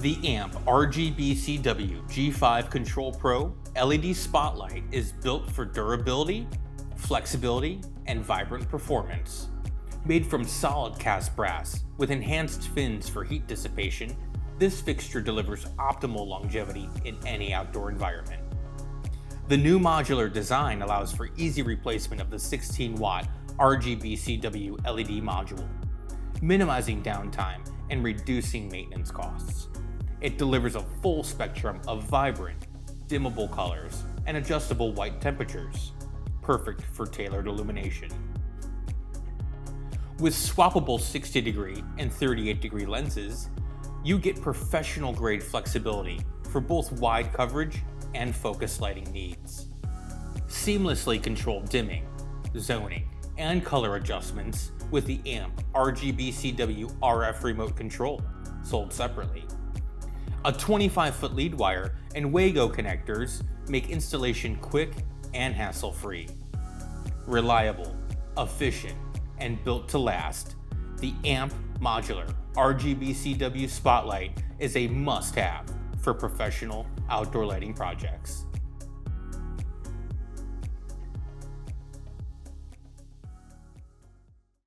The AMP RGBCW G5 ControlPro LED spotlight is built for durability, flexibility, and vibrant performance. Made from solid cast brass with enhanced fins for heat dissipation, this fixture delivers optimal longevity in any outdoor environment. The new modular design allows for easy replacement of the 16-watt RGBCW LED module, minimizing downtime and reducing maintenance costs. It delivers a full spectrum of vibrant, dimmable colors and adjustable white temperatures, perfect for tailored illumination. With swappable 60-degree and 38-degree lenses, you get professional-grade flexibility for both wide coverage and focus lighting needs. Seamlessly controlled dimming, zoning, and color adjustments with the AMP RGBCW RF remote control, sold separately. A 25-foot lead wire and Wago connectors make installation quick and hassle-free. Reliable, efficient, and built to last, the AMP Modular RGBCW Spotlight is a must-have for professional outdoor lighting projects.